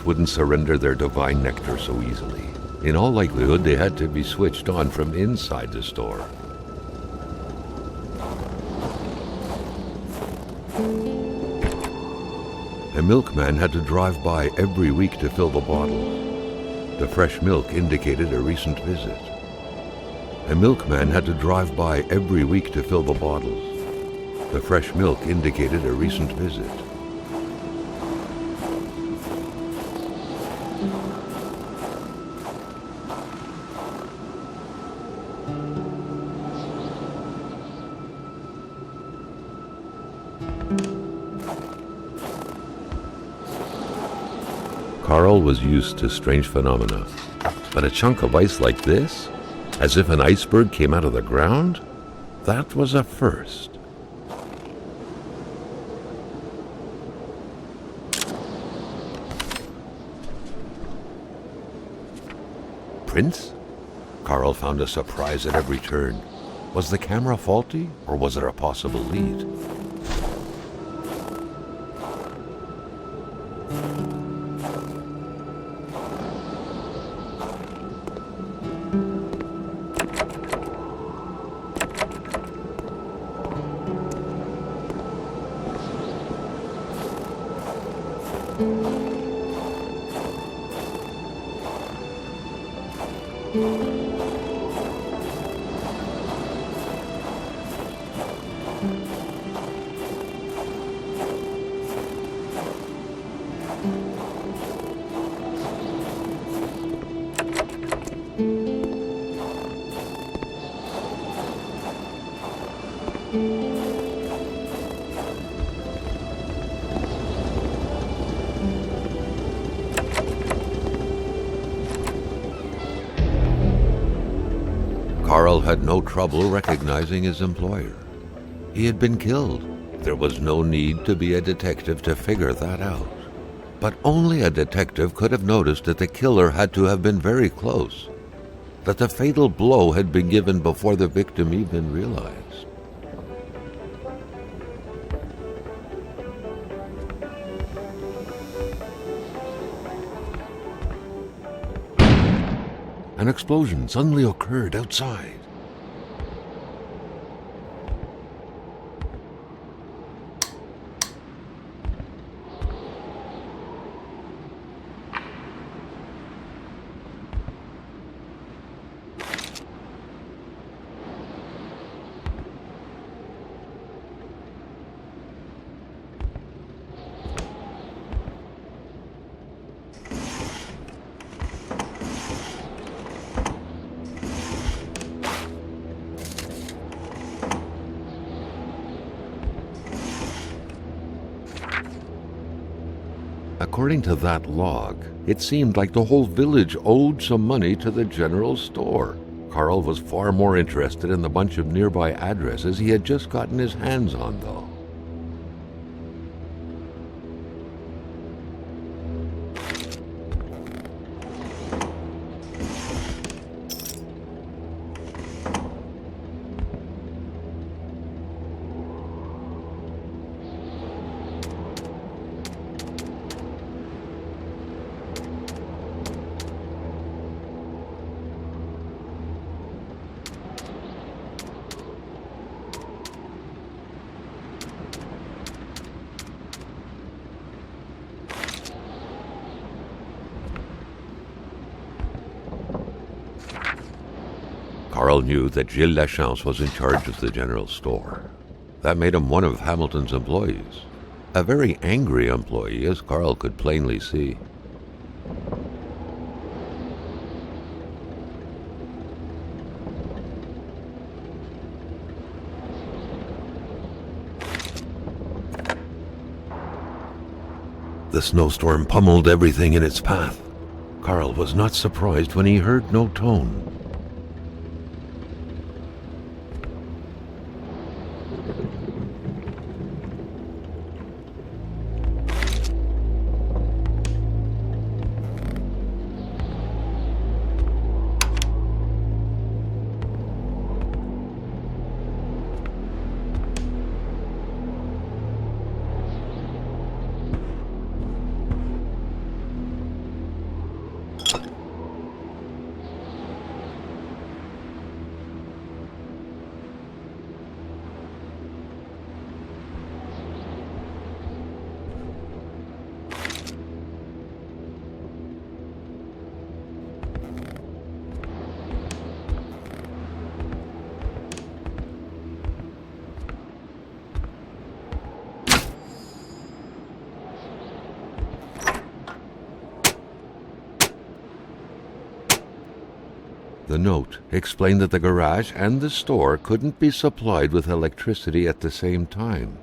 prince wouldn't surrender their divine nectar so easily. In all likelihood, they had to be switched on from inside the store. A milkman had to drive by every week to fill the bottles. The fresh milk indicated a recent visit. A milkman had to drive by every week to fill the bottles. The fresh milk indicated a recent visit. Carl was used to strange phenomena, but a chunk of ice like this, as if an iceberg came out of the ground, that was a first. Prince? Carl found a surprise at every turn. Was the camera faulty, or was there a possible lead? Carl had no trouble recognizing his employer. He had been killed. There was no need to be a detective to figure that out. But only a detective could have noticed that the killer had to have been very close, that the fatal blow had been given before the victim even realized. An explosion suddenly occurred outside. According to that log, it seemed like the whole village owed some money to the general store. Carl was far more interested in the bunch of nearby addresses he had just gotten his hands on, though. Carl knew that Gilles Lachance was in charge of the general store. That made him one of Hamilton's employees. A very angry employee, as Carl could plainly see. The snowstorm pummeled everything in its path. Carl was not surprised when he heard no tone. The note explained that the garage and the store couldn't be supplied with electricity at the same time.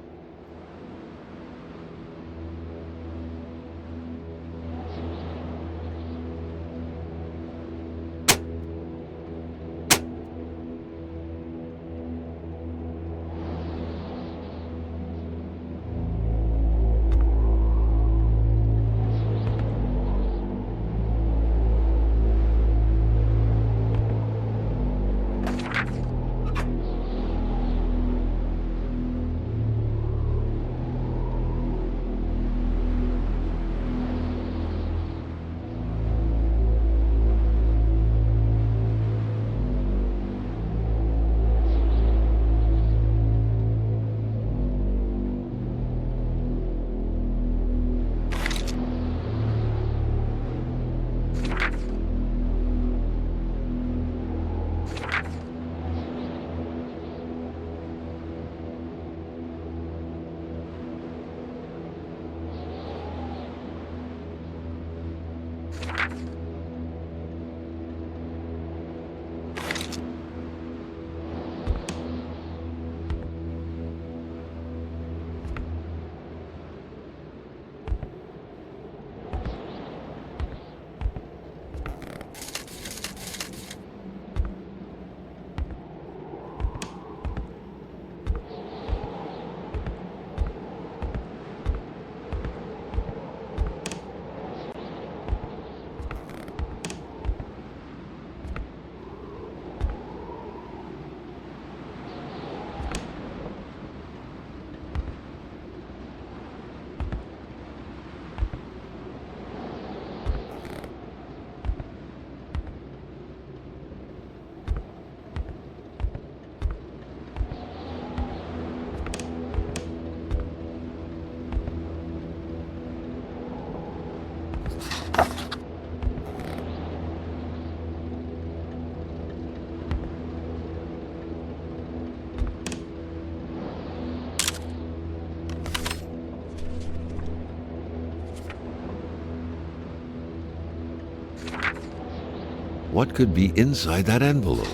What could be inside that envelope?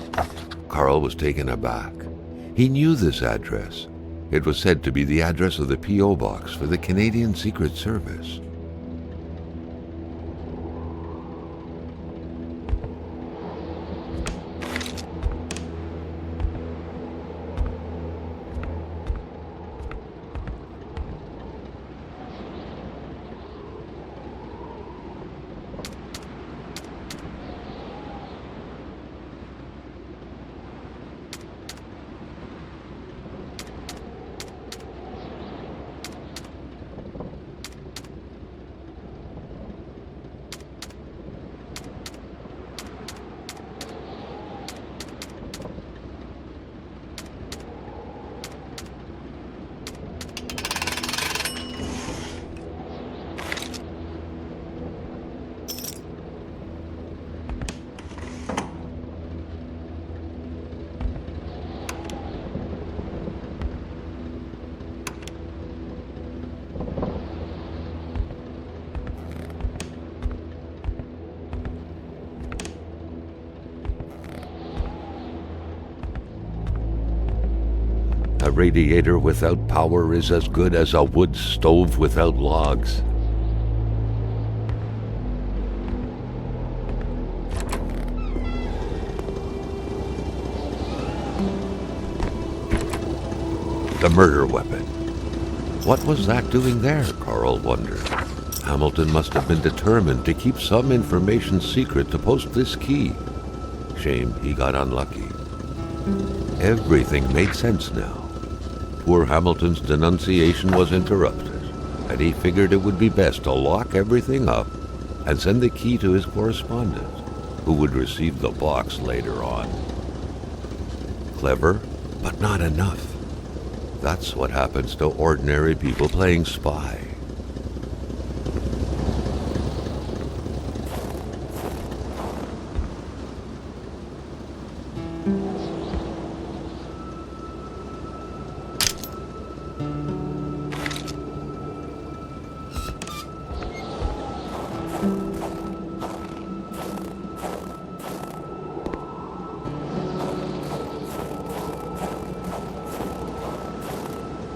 Carl was taken aback. He knew this address. It was said to be the address of the P.O. box for the Canadian Secret Service. A radiator without power is as good as a wood stove without logs. The murder weapon. What was that doing there, Carl wondered. Hamilton must have been determined to keep some information secret to post this key. Shame he got unlucky. Everything made sense now. Poor Hamilton's denunciation was interrupted, and he figured it would be best to lock everything up and send the key to his correspondent, who would receive the box later on. Clever, but not enough. That's what happens to ordinary people playing spy.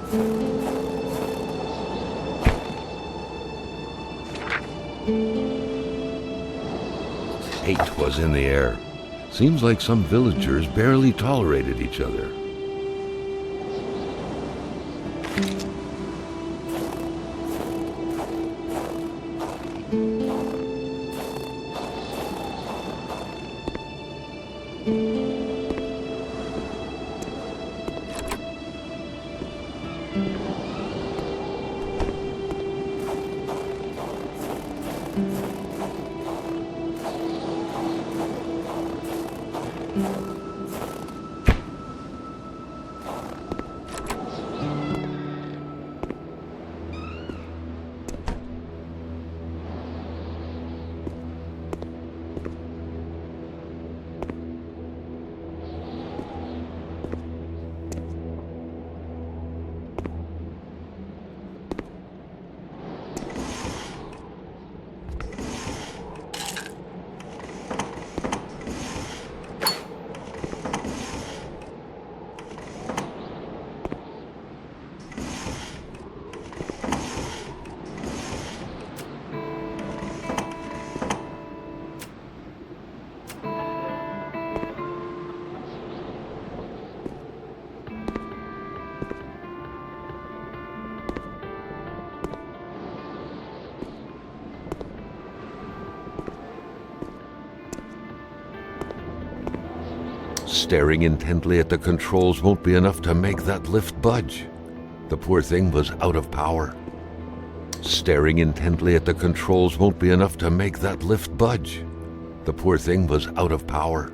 Hate was in the air. Seems like some villagers barely tolerated each other. Staring intently at the controls won't be enough to make that lift budge. The poor thing was out of power. Staring intently at the controls won't be enough to make that lift budge. The poor thing was out of power.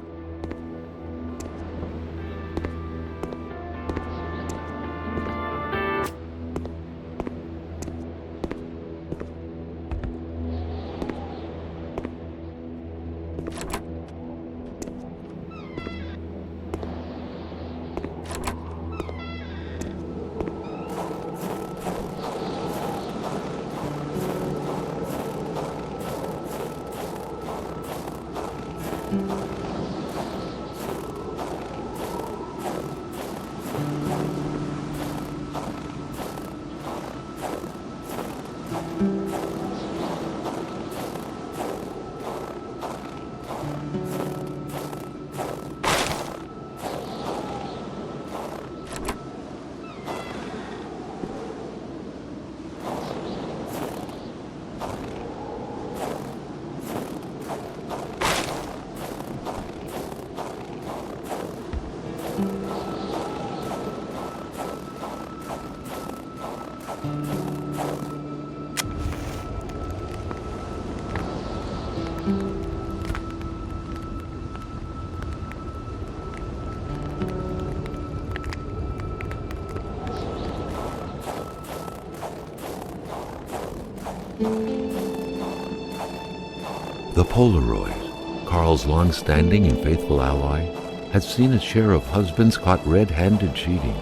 The Polaroid, Carl's long-standing and faithful ally, had seen its share of husbands caught red-handed cheating.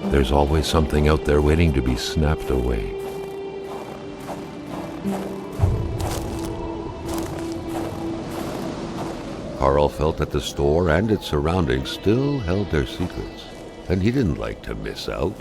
There's always something out there waiting to be snapped away. Carl felt that the store and its surroundings still held their secrets, and he didn't like to miss out.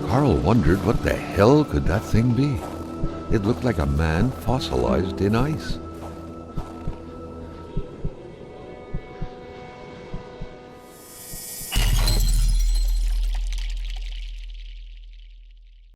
Carl wondered what the hell could that thing be. It looked like a man fossilized in ice.